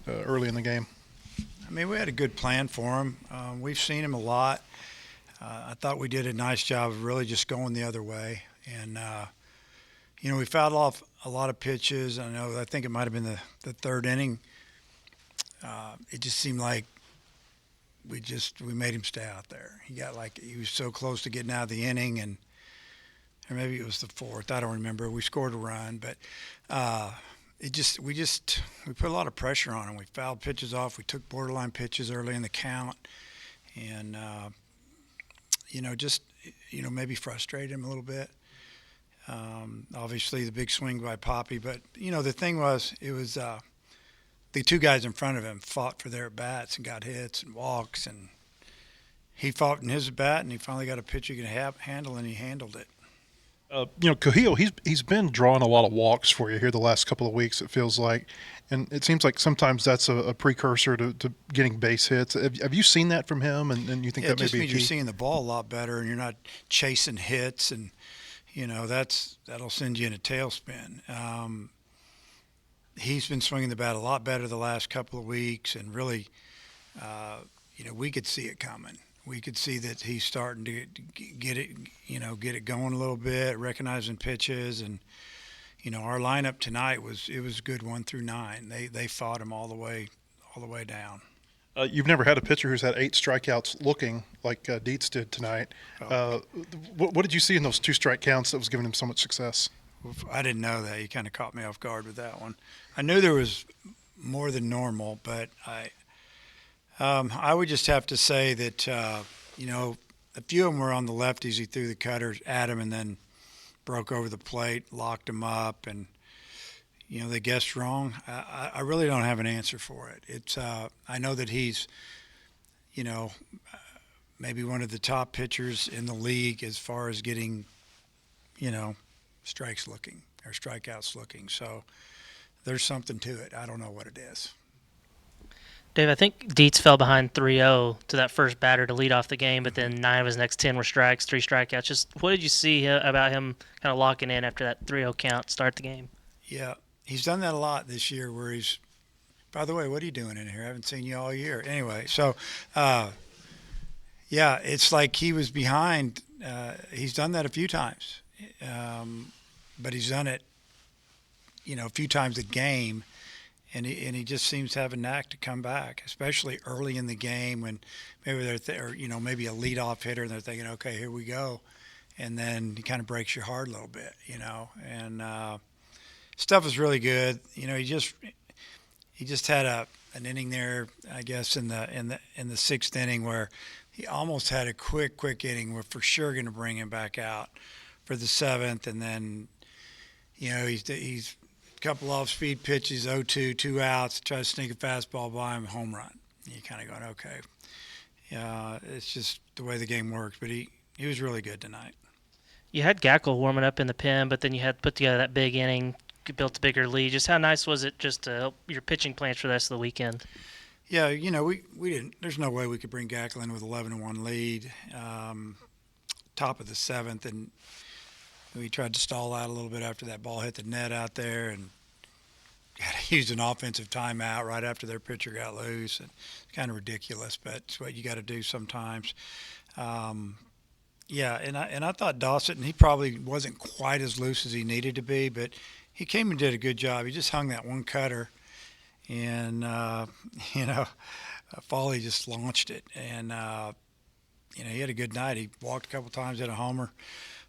early in the game? I mean, we had a good plan for him. We've seen him a lot. I thought we did a nice job of really just going the other way. And, we fouled off a lot of pitches. I think it might have been the third inning. It just seemed like we made him stay out there. He was so close to getting out of the inning, or maybe it was the fourth. I don't remember. We scored a run, but we put a lot of pressure on him. We fouled pitches off. We took borderline pitches early in the count, and maybe frustrated him a little bit. Obviously, the big swing by Poppy, but the thing was, it was the two guys in front of him fought for their bats and got hits and walks, and he fought in his bat, and he finally got a pitch he could handle, and he handled it. Cahill, he's been drawing a lot of walks for you here the last couple of weeks, it feels like. And it seems like sometimes that's a precursor to getting base hits. Have you seen that from him, and you think that may be a key? It just means you're seeing the ball a lot better, and you're not chasing hits, and, that'll send you in a tailspin. He's been swinging the bat a lot better the last couple of weeks, and really, we could see it coming. We could see that he's starting to get it going a little bit, recognizing pitches, and our lineup tonight was good 1 through 9. They fought him all the way down. You've never had a pitcher who's had 8 strikeouts looking like Dietz did tonight. What did you see in those 2 strike counts that was giving him so much success? I didn't know that. You kind of caught me off guard with that one. I knew there was more than normal, but I would just have to say that, a few of them were on the lefties. He threw the cutters at him and then broke over the plate, locked him up, and, they guessed wrong. I really don't have an answer for it. It's I know that he's, maybe one of the top pitchers in the league as far as getting, strikeouts looking. So there's something to it. I don't know what it is. Dave, I think Dietz fell behind 3-0 to that first batter to lead off the game, but then 9 of his next 10 were strikes, 3 strikeouts. Just what did you see about him kind of locking in after that 3-0 count to start the game? Yeah, he's done that a lot this year where he's, by the way, what are you doing in here? I haven't seen you all year. Anyway, so, it's like he was behind. He's done that a few times, but he's done it, a few times a game. And he just seems to have a knack to come back, especially early in the game when maybe maybe a leadoff hitter and they're thinking, okay, here we go, and then he kind of breaks your heart a little bit, And stuff is really good. He just had an inning there, I guess, in the 6th inning where he almost had a quick inning. We're for sure going to bring him back out for the 7th, and then he's couple off-speed pitches, 0-2, 2 outs, try to sneak a fastball by him, home run. You kind of going, okay. It's just the way the game works. But he was really good tonight. You had Gackle warming up in the pen, but then you had put together that big inning, built a bigger lead. Just how nice was it just to help your pitching plans for the rest of the weekend? Yeah, we didn't. There's no way we could bring Gackle in with 11-1 lead, top of the 7th, and we tried to stall out a little bit after that ball hit the net out there, and used an offensive timeout right after their pitcher got loose. And it's kind of ridiculous, but it's what you got to do sometimes. And I thought Dawson, he probably wasn't quite as loose as he needed to be, but he came and did a good job. He just hung that one cutter, and Foley just launched it, and he had a good night. He walked a couple times, hit a homer,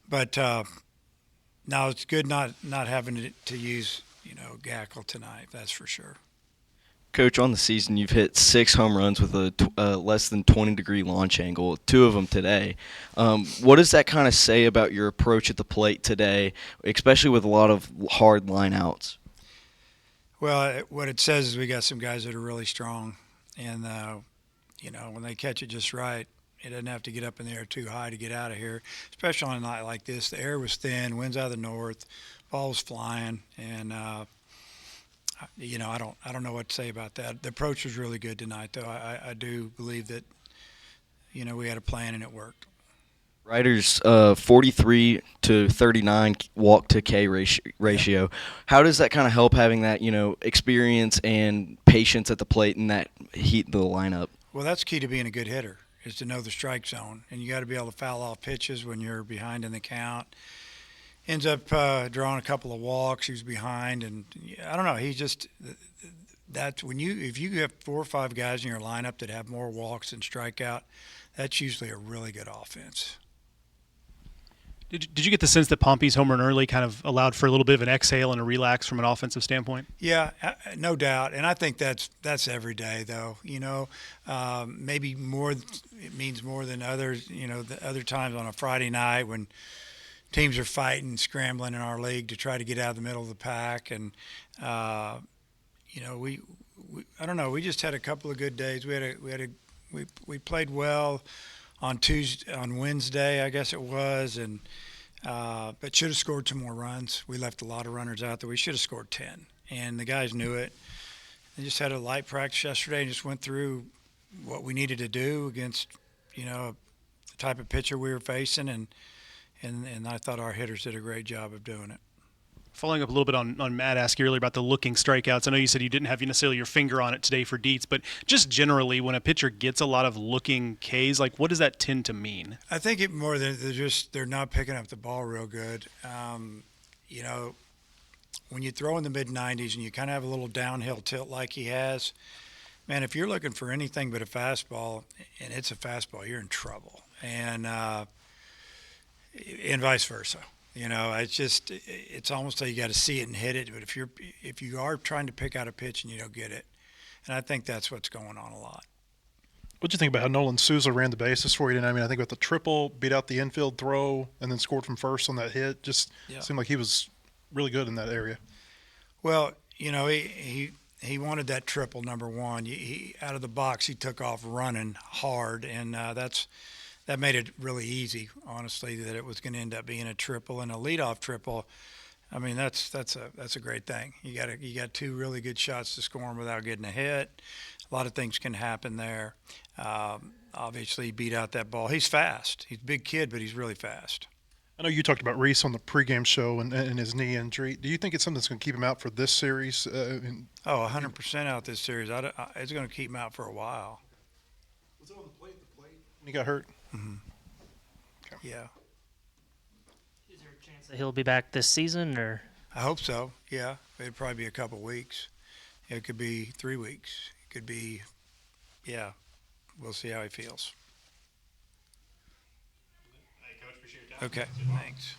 but. No, it's good not having to use, Gackle tonight, that's for sure. Coach, on the season, you've hit 6 home runs with a less than 20-degree launch angle, 2 of them today. What does that kind of say about your approach at the plate today, especially with a lot of hard line outs? Well, what it says is we got some guys that are really strong, and, when they catch it just right, it doesn't have to get up in the air too high to get out of here, especially on a night like this. The air was thin, winds out of the north, ball was flying, and I don't know what to say about that. The approach was really good tonight, though. I do believe that we had a plan and it worked. Riders 43 to 39 walk to K ratio. How does that kind of help having that experience and patience at the plate and that heat of the lineup. Well, that's key to being a good hitter, is to know the strike zone, and you got to be able to foul off pitches when you're behind in the count. Ends up drawing a couple of walks. He was behind, and I don't know. He just that's when if you have 4 or 5 guys in your lineup that have more walks than strikeout, that's usually a really good offense. Did you get the sense that Pompey's home run early kind of allowed for a little bit of an exhale and a relax from an offensive standpoint? Yeah, no doubt, and I think that's every day though. Maybe more. It means more than others. The other times on a Friday night when teams are fighting, scrambling in our league to try to get out of the middle of the pack, and we I don't know. We just had a couple of good days. We played well on Wednesday, I guess it was, and but should have scored 2 more runs. We left a lot of runners out there. We should have scored 10, and the guys knew it. They just had a light practice yesterday and just went through what we needed to do against the type of pitcher we were facing, and I thought our hitters did a great job of doing it. Following up a little bit on Matt asking earlier about the looking strikeouts, I know you said you didn't have necessarily your finger on it today for Dietz, but just generally when a pitcher gets a lot of looking Ks, like what does that tend to mean? I think it more than they're not picking up the ball real good. When you throw in the mid-90s and you kind of have a little downhill tilt like he has, man, if you're looking for anything but a fastball and it's a fastball, you're in trouble. And vice versa. It's almost like you got to see it and hit it. But if you are trying to pick out a pitch and you don't get it, and I think that's what's going on a lot. What'd you think about how Nolan Souza ran the bases for you tonight? I mean, I think with the triple, beat out the infield throw, and then scored from first on that hit. Just seemed like he was really good in that area. Well, he wanted that triple, number one. He out of the box, he took off running hard, and that made it really easy, honestly, that it was going to end up being a triple and a leadoff triple. I mean, that's a great thing. You got 2 really good shots to score him without getting a hit. A lot of things can happen there. Obviously, he beat out that ball. He's fast. He's a big kid, but he's really fast. I know you talked about Reese on the pregame show and his knee injury. Do you think it's something that's going to keep him out for this series? 100% out this series. It's going to keep him out for a while. Was it on the plate when he got hurt? Mm-hmm. Okay. Yeah. Is there a chance that he'll be back this season, or? I hope so. Yeah, it'd probably be a couple weeks. It could be 3 weeks. It could be, yeah. We'll see how he feels. Hey, Coach, appreciate your time. Okay, thanks.